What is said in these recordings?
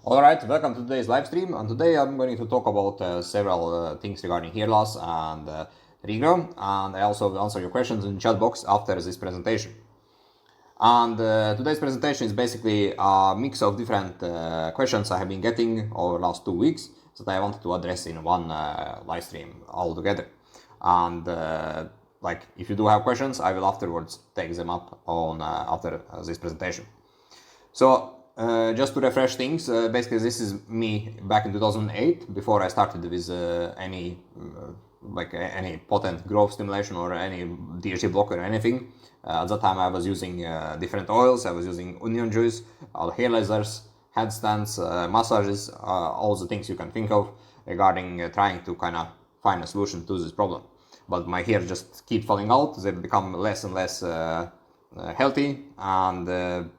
Alright, welcome to today's live stream, and today I'm going to talk about several things regarding hair loss and regrow, and I also will answer your questions in the chat box after this presentation. And today's presentation is basically a mix of different questions I have been getting over the last 2 weeks that I wanted to address in one live stream all together. And like, if you do have questions, I will afterwards take them up on after this presentation. So just to refresh things, basically this is me back in 2008, before I started with any potent growth stimulation or any DHT blocker or anything. At that time I was using different oils, I was using onion juice, hair lasers, headstands, massages, all the things you can think of regarding trying to kind of find a solution to this problem. But my hair just keep falling out, they become less and less healthy, and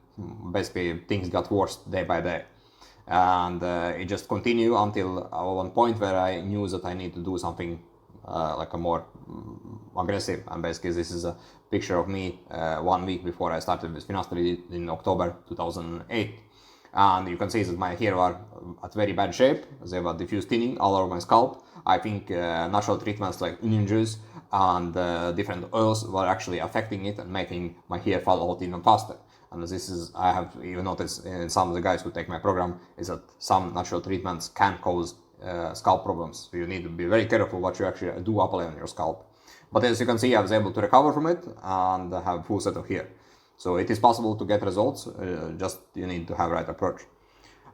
basically things got worse day by day, and it just continued until one point where I knew that I need to do something like a more aggressive. And basically this is a picture of me 1 week before I started with Finasteride in October 2008, and you can see that my hair were at very bad shape. They were diffuse thinning all over my scalp. I think natural treatments like onion juice and different oils were actually affecting it and making my hair fall out even faster. And this is, I have even noticed in some of the guys who take my program, is that some natural treatments can cause scalp problems. So you need to be very careful what you actually do apply on your scalp. But as you can see, I was able to recover from it and have full set of hair. So it is possible to get results, just you need to have the right approach.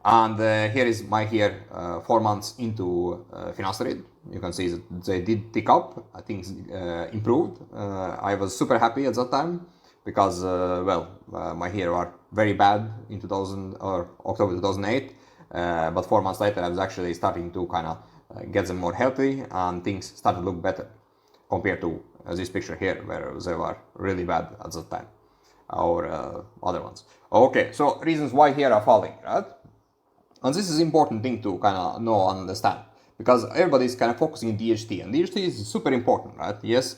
And here is my hair 4 months into Finasteride. You can see that they did tick up, things improved. I was super happy at that time, because my hair were very bad in October 2008, but 4 months later I was actually starting to kind of get them more healthy, and things started to look better compared to this picture here, where they were really bad at that time, or other ones. Okay, so reasons why hair are falling, right? And this is important thing to kind of know and understand, because everybody is kind of focusing on DHT, and DHT is super important, right? Yes,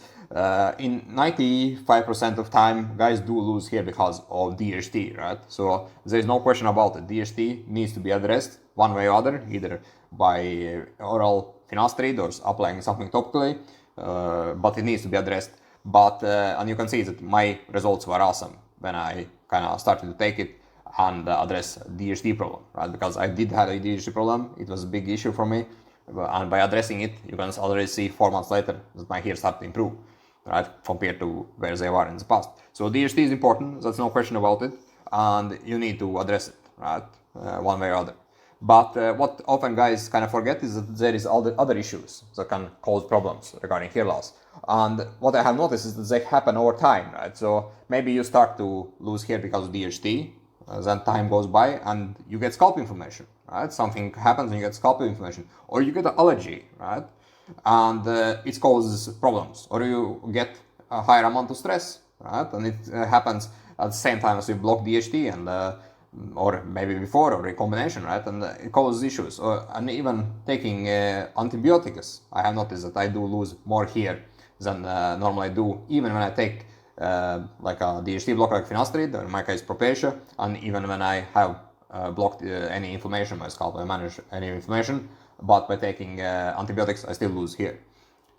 in 95% of time, guys do lose hair because of DHT, right? So there is no question about it. DHT needs to be addressed one way or other, either by oral Finasteride or applying something topically, but it needs to be addressed. But and you can see that my results were awesome when I kind of started to take it and address DHT problem, right? Because I did have a DHT problem, it was a big issue for me, and by addressing it, you can already see 4 months later that my hair started to improve, right, compared to where they were in the past. So DHT is important, that's no question about it, and you need to address it, right, one way or other. But what often guys kind of forget is that there is all the other issues that can cause problems regarding hair loss. And what I have noticed is that they happen over time, right? So maybe you start to lose hair because of DHT, then time goes by and you get scalp inflammation, right? Something happens and you get scalp inflammation, or you get an allergy, right? And it causes problems, or you get a higher amount of stress, right? And it happens at the same time as you block DHT, and or maybe before, or a combination, right? And it causes issues. And even taking antibiotics, I have noticed that I do lose more hair than normally I do, even when I take like a DHT blocker like Finasteride, or in my case Propecia, and even when I have blocked any inflammation in my scalp, I manage any inflammation, but by taking antibiotics I still lose hair.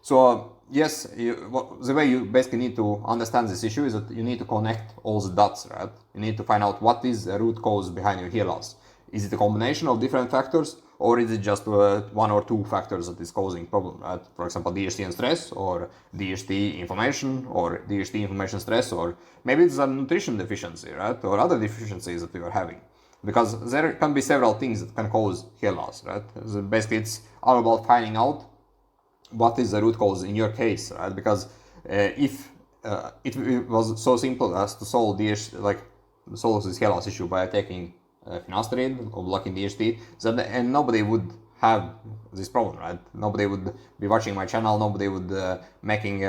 So yes, the way you basically need to understand this issue is that you need to connect all the dots, right? You need to find out what is the root cause behind your hair loss. Is it a combination of different factors, or is it just 1 or 2 factors that is causing problem, right? For example, DHT and stress, or DHT inflammation, or DHT inflammation stress, or maybe it's a nutrition deficiency, right? Or other deficiencies that you are having. Because there can be several things that can cause hair loss, right? So basically, it's all about finding out what is the root cause in your case, right? Because if it was so simple as to solve solve this hair loss issue by taking Finasteride or blocking DHT, and nobody would have this problem, right? Nobody would be watching my channel, nobody would making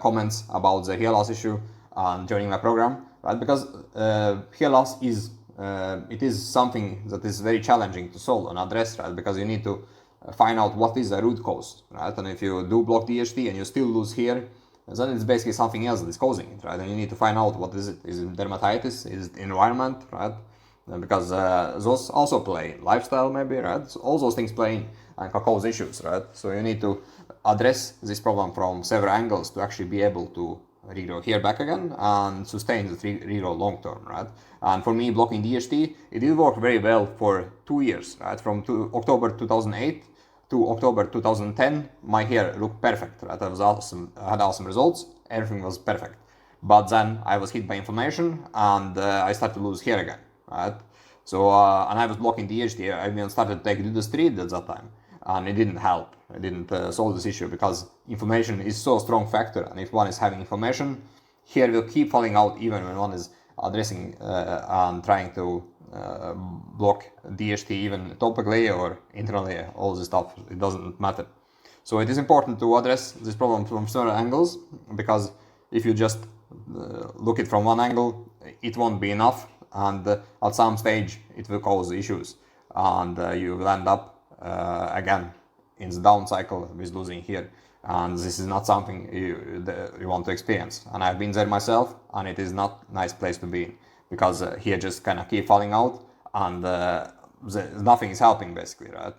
comments about the hair loss issue and joining my program, right? Because hair loss is it is something that is very challenging to solve and address, right? Because you need to find out what is the root cause, right? And if you do block DHT and you still lose hair, then it's basically something else that is causing it, right? And you need to find out what is it. Is it dermatitis? Is it environment, right? because those also play lifestyle, maybe, right? So all those things play in and can cause issues, right? So you need to address this problem from several angles to actually be able to regrow hair back again and sustain the regrow long term, right? And for me, blocking DHT, it did work very well for 2 years, right? From October 2008 to October 2010, my hair looked perfect, right? I was awesome, I had awesome results, everything was perfect. But then I was hit by inflammation and I started to lose hair again, right? So, and I was blocking DHT, I even started to take Finasteride at that time, and it didn't help. It didn't solve this issue because inflammation is so strong factor, and if one is having inflammation, hair will keep falling out even when one is addressing and trying to block DHT even topically or internally, all this stuff, it doesn't matter. So it is important to address this problem from several angles, because if you just look it from one angle, it won't be enough, and at some stage it will cause issues, and you will end up again in the down cycle with losing hair, and this is not something you want to experience. And I've been there myself, and it is not a nice place to be in, because hair just kind of keep falling out, and nothing is helping basically, right?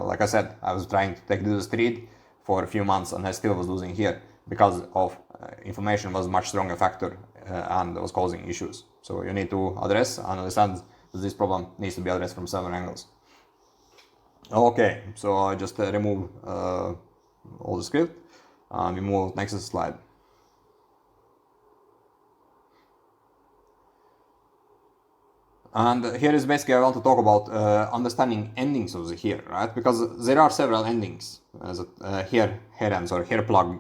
Like I said, I was trying to take Finasteride for a few months and I still was losing hair because of inflammation was much stronger factor and was causing issues. So you need to address and understand that this problem needs to be addressed from several angles. Okay, so I just remove all the script and we move next slide. And here is basically I want to talk about understanding endings of the hair, right? Because there are several endings that hair ends or hair plug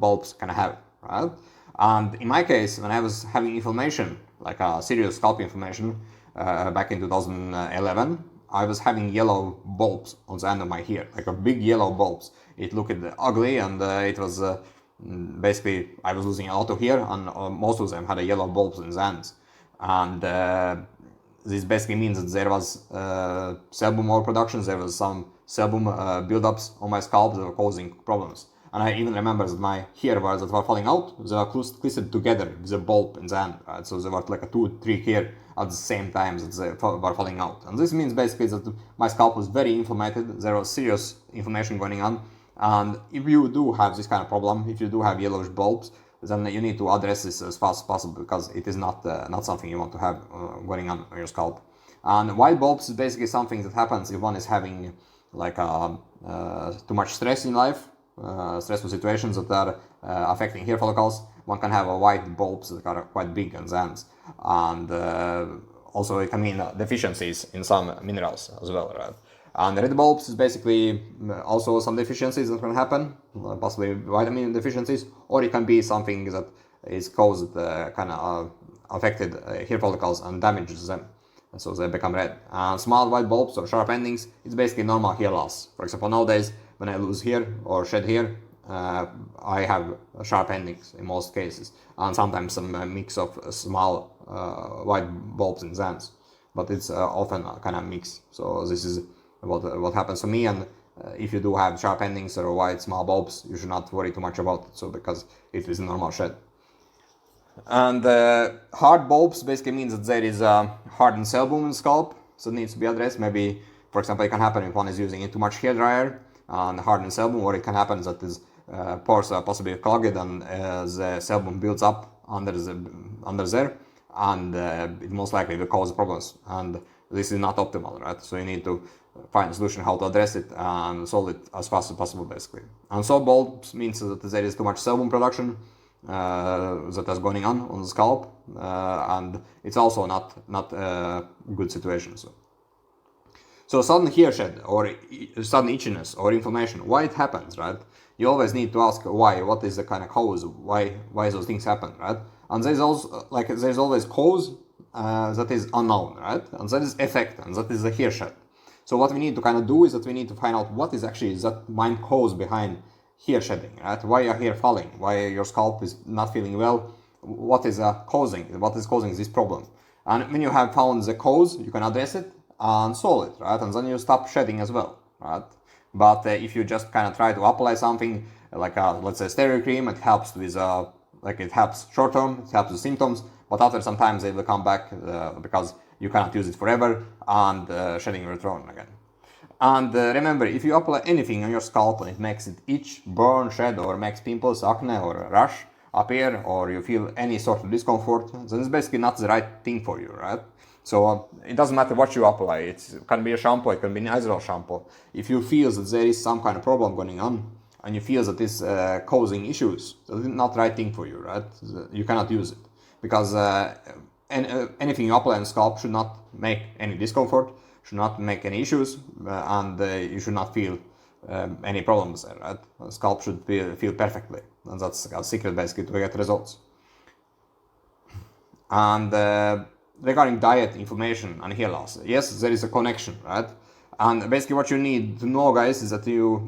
bulbs can have, right? And in my case, when I was having inflammation, like a serious scalp inflammation back in 2011, I was having yellow bulbs on the end of my hair, like a big yellow bulbs. It looked ugly, and it was basically I was losing a lot of hair, and most of them had a yellow bulbs in the ends. And this basically means that there was sebum overproduction, there was some sebum buildups on my scalp that were causing problems. And I even remember that my hair that were falling out, they were clustered together with a bulb in the end, right? So they were like a 2-3 hair at the same time that they were falling out. And this means basically that my scalp was very inflamed, there was serious inflammation going on. And if you do have this kind of problem, if you do have yellowish bulbs, then you need to address this as fast as possible, because it is not something you want to have going on your scalp. And white bulbs is basically something that happens if one is having like too much stress in life, stressful situations that are affecting hair follicles. One can have a white bulbs that are quite big on the ends, and also it can mean deficiencies in some minerals as well, right? And red bulbs is basically also some deficiencies that can happen, possibly vitamin deficiencies, or it can be something that is caused kind of affected hair follicles and damages them, and so they become red. And small white bulbs or sharp endings, it's basically normal hair loss. For example, nowadays when I lose hair or shed hair, I have sharp endings in most cases, and sometimes some mix of small white bulbs in the ends, but it's often a kind of mix. So this is what happens to me, and if you do have sharp endings or white small bulbs, you should not worry too much about it, so because it is a normal shed. And hard bulbs basically means that there is a hardened sebum in the scalp, so it needs to be addressed. Maybe, for example, it can happen if one is using too much hair dryer and hardened sebum, or it can happen that his pores are possibly clogged and the sebum builds up under there, and it most likely will cause problems, and this is not optimal, right? So you need to find a solution how to address it and solve it as fast as possible, basically. And soft bulbs means that there is too much sebum production that is going on the scalp, and it's also not a good situation. So sudden hair shed or sudden itchiness or inflammation, why it happens, right? You always need to ask why, what is the kind of cause, why those things happen, right? And there's also there's always cause that is unknown, right? And that is effect, and that is the hair shed. So what we need to kind of do is that we need to find out what is actually that main cause behind hair shedding, right? Why your hair falling? Why your scalp is not feeling well? What is causing this problem? And when you have found the cause, you can address it and solve it, right? And then you stop shedding as well, right? But if you just kind of try to apply something like let's say steroid cream, it helps with it helps short term, it helps with symptoms, but after some time they will come back because you cannot use it forever, and shedding will return again. And remember, if you apply anything on your scalp and it makes it itch, burn, shed, or makes pimples, acne, or rash appear, or you feel any sort of discomfort, then it's basically not the right thing for you, right? So it doesn't matter what you apply. It can be a shampoo, it can be an Israel shampoo. If you feel that there is some kind of problem going on, and you feel that it's causing issues, it's not the right thing for you, right? You cannot use it. Because anything you apply on scalp should not make any discomfort, should not make any issues, and you should not feel any problems there, right? The scalp should feel perfectly, and that's a secret basically to get results. And regarding diet, inflammation, and hair loss, yes, there is a connection, right? And basically what you need to know, guys, is that you,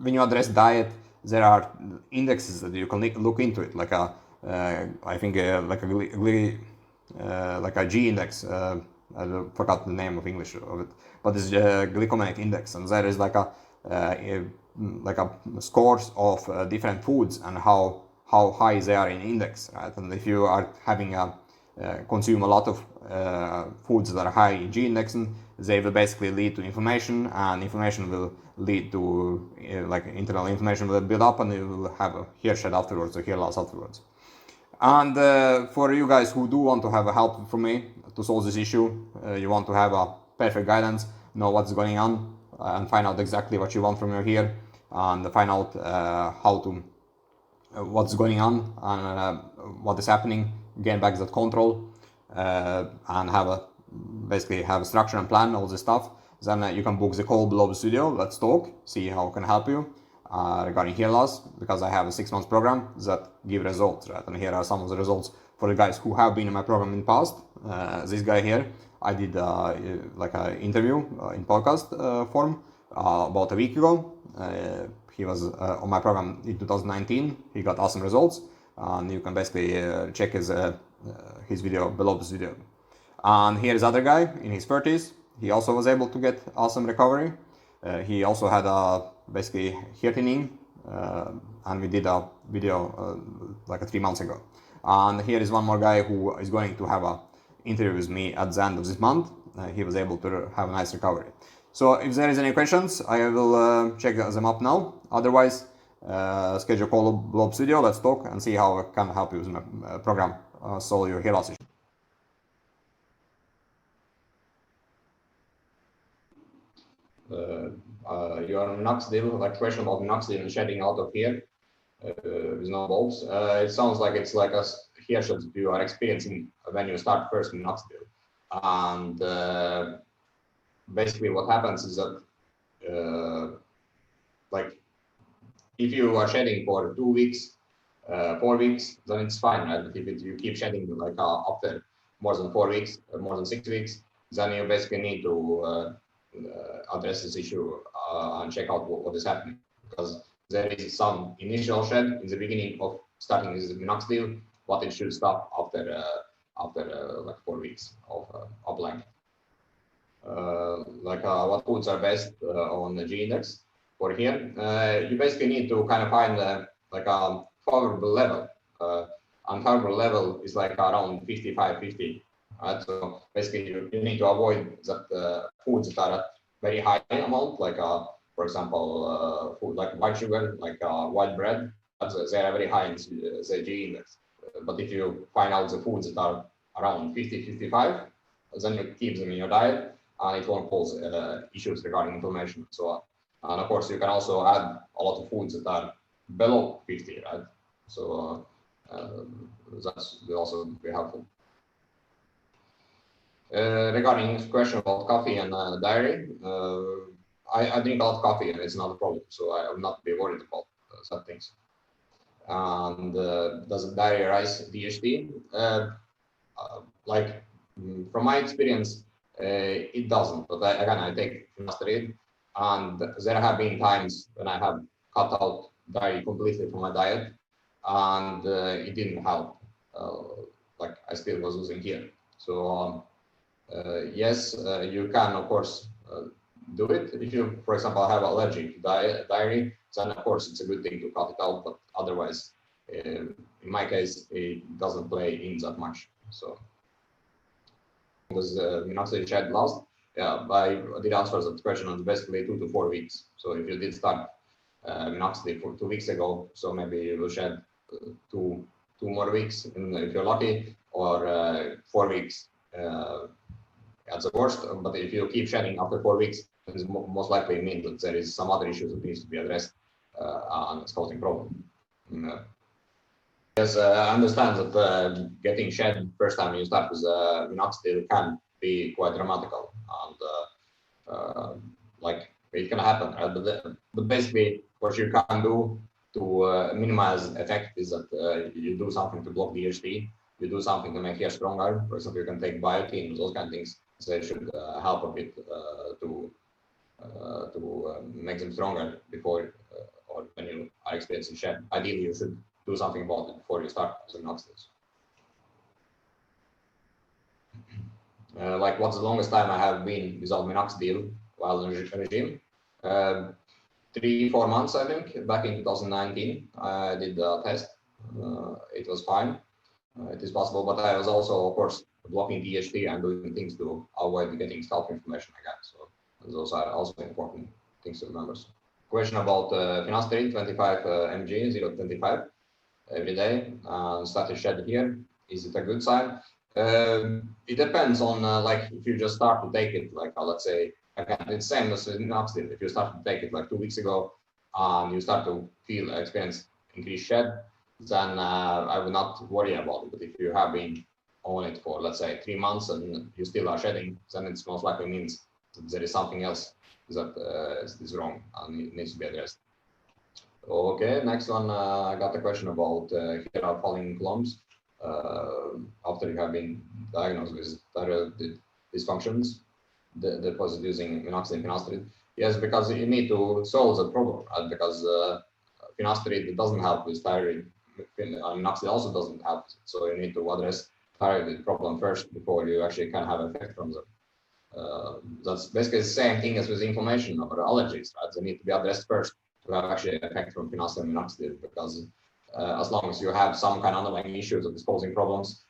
when you address diet, there are indexes that you can look into it, like a, I think like a G index, I forgot the name of English of it, but it's glycemic index, and there is like a scores of different foods and how high they are in index, right? And if you are having a consume a lot of foods that are high in G index, they will basically lead to inflammation, and inflammation will lead to like internal inflammation will build up, and you will have a hair shed afterwards, or hair loss afterwards. And for you guys who do want to have a help from me to solve this issue, you want to have a perfect guidance, know what's going on, and find out exactly what you want from your hair, and find out how to what's going on and what is happening, gain back that control, and basically have a structure and plan, all this stuff. Then you can book the call below the studio. Let's talk, see how I can help you regarding hair loss, because I have a 6-month program that give results, right? And here are some of the results for the guys who have been in my program in the past. This guy here, I did like an interview in podcast form about a week ago. He was on my program in 2019. He got awesome results, and you can basically check his video below this video. And here is other guy in his 30s. He also was able to get awesome recovery. He also had basically hair thinning, and we did a video like 3 months ago. And here is one more guy who is going to have an interview with me at the end of this month. He was able to have a nice recovery. So if there is any questions, I will check them up now. Otherwise, schedule a call below studio. Let's talk and see how I can help you with my program, solve your hair loss issue. Your minoxidil, like question about minoxidil and shedding out of hair with no bulbs. It sounds like it's like a hair shed you are experiencing when you start first minoxidil. And basically what happens is that like if you are shedding for 2 weeks, 4 weeks, then it's fine, right? But if you keep shedding like after more than 4 weeks, more than 6 weeks, then you basically need to address this issue and check out what is happening, because there is some initial shed in the beginning of starting with minoxidil, but it should stop after like 4 weeks of applying. What foods are best on the G index for here? You basically need to kind of find like a favorable level. Unfavorable level is like around 55-50. Right? So basically, you need to avoid that foods that are at very high amount, like for example, food like white sugar, like white bread. They are very high in the G index. But if you find out the foods that are around 50-55, then you keep them in your diet, and it won't cause issues regarding inflammation and so on. And of course, you can also add a lot of foods that are below 50, right? So that will also be helpful. Regarding this question about coffee and diary, I drink a lot of coffee and it's not a problem, so I will not be worried about such things. And does diary rise DHT? Like from my experience, it doesn't. But again, I take Finasteride, and there have been times when I have cut out dairy completely from my diet, and it didn't help. Like I still was losing hair. So yes, you can of course do it. If you, for example, have allergic dairy, then of course it's a good thing to cut it out. But otherwise, in my case, it doesn't play in that much. So does minoxidil shed last? Yeah, I did answer that question on basically 2 to 4 weeks. So if you did start minoxidil for 2 weeks ago, so maybe you will shed two more weeks if you're lucky, or 4 weeks at the worst. But if you keep shedding after 4 weeks, it most likely means that there is some other issues that needs to be addressed and it's causing problem. Yes, I understand that getting shed first time you start with minoxidil can be quite dramatical, and like it can happen, right? But basically, what you can do to minimize effect is that you do something to block DHT, you do something to make hair stronger. For example, you can take biotin, those kind of things. So they should help a bit to make them stronger before or when you are experiencing shed. Ideally, you should do something about it before you start using minoxidil. Like, what's the longest time I have been without minoxidil while in regime? 3-4 months, I think. Back in 2019, I did the test. It was fine. It is possible, but I was also, of course, blocking DHT and doing things to avoid getting scalp inflammation again. So those are also important things to remember. Question about finasteride, 25 mg, 0.25 every day. Started shed here. Is it a good sign? It depends on like if you just start to take it, like let's say, again, it's same as with minoxidil. If you start to take it like 2 weeks ago and you start to experience increased shed, then I would not worry about it. But if you have been on it for, let's say, 3 months and you still are shedding, then it's most likely means that there is something else that is wrong and needs to be addressed. Okay, next one, I got a question about hair are falling clumps after you have been diagnosed with thyroid dysfunctions, deposit using minoxidil and finasteride. Yes, because you need to solve the problem, right? Because finasteride doesn't help with thyroid, minoxidil also doesn't help. So you need to address thyroid problem first before you actually can have effect from them. That's basically the same thing as with inflammation or allergies, right? They need to be addressed first to have actually effect from finasteride and minoxidil, because as long as you have some kind of underlying issues of causing problems,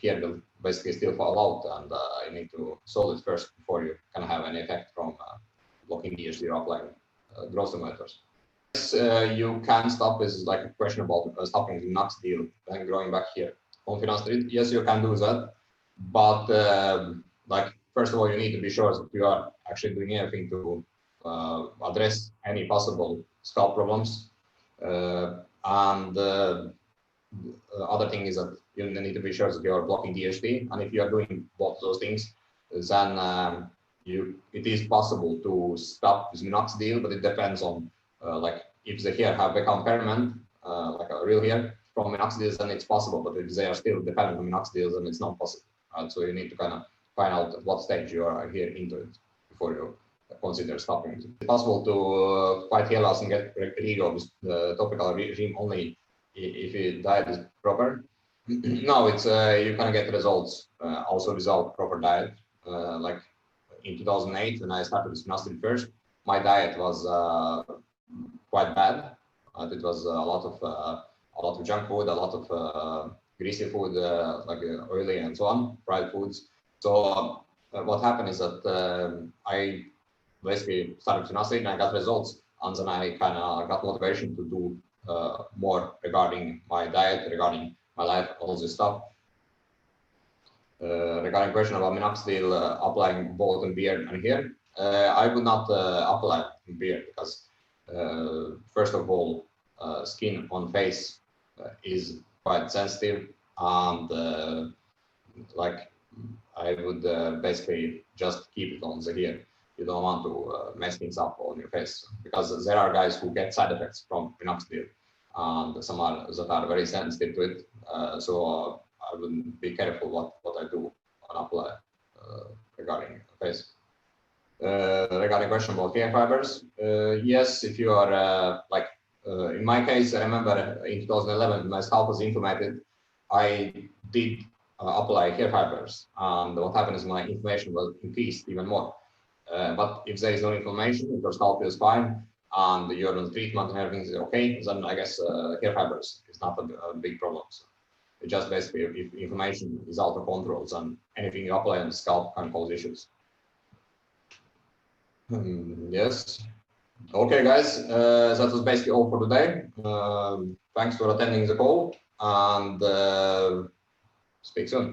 here will basically still fall out, and you need to solve it first before you can have any effect from blocking DHT or applying growth stimulators. Yes, you can stop is like a question about stopping the minoxidil and growing back here on finasteride. Yes, you can do that, but like first of all, you need to be sure that you are actually doing everything to address any possible scalp problems. And the other thing is that you need to be sure that you are blocking DHT, and if you are doing both those things, then it is possible to stop with minoxidil, but it depends on like if the hair have become permanent, like a real hair from minoxidil, then it's possible. But if they are still dependent on minoxidil, then it's not possible. Right? So you need to kind of find out at what stage you are here into it before you consider stopping. It's possible to fight hair loss and get Regrow with the topical regime only if your diet is proper. No, it's you can get results also without proper diet. Like in 2008, when I started with minoxidil first, my diet was quite bad. It was a lot of junk food, a lot of greasy food, like oily and so on, fried foods. So what happened is that I basically started minoxidil and I got results, and then I kind of got motivation to do more regarding my diet, regarding my life, all this stuff. Regarding question about minoxidil applying both in beard and hair, I would not apply in beard because first of all, skin on face is quite sensitive, and like I would basically just keep it on the hair. You don't want to mess things up on your face, because there are guys who get side effects from minoxidil, and some are that are very sensitive to it. So I would be careful what I do and apply regarding face. Regarding question about hair fibers, yes, if you are like in my case, I remember in 2011 my scalp was inflamed. I did apply hair fibers, and what happened is my inflammation was increased even more. But if there is no inflammation, if your scalp is fine and you're on treatment and everything is okay, then I guess hair fibers is not a big problem. So It's just basically if inflammation is out of control, then anything you apply on the scalp can cause issues. Yes. Okay, guys, that was basically all for today. Thanks for attending the call, and speak soon.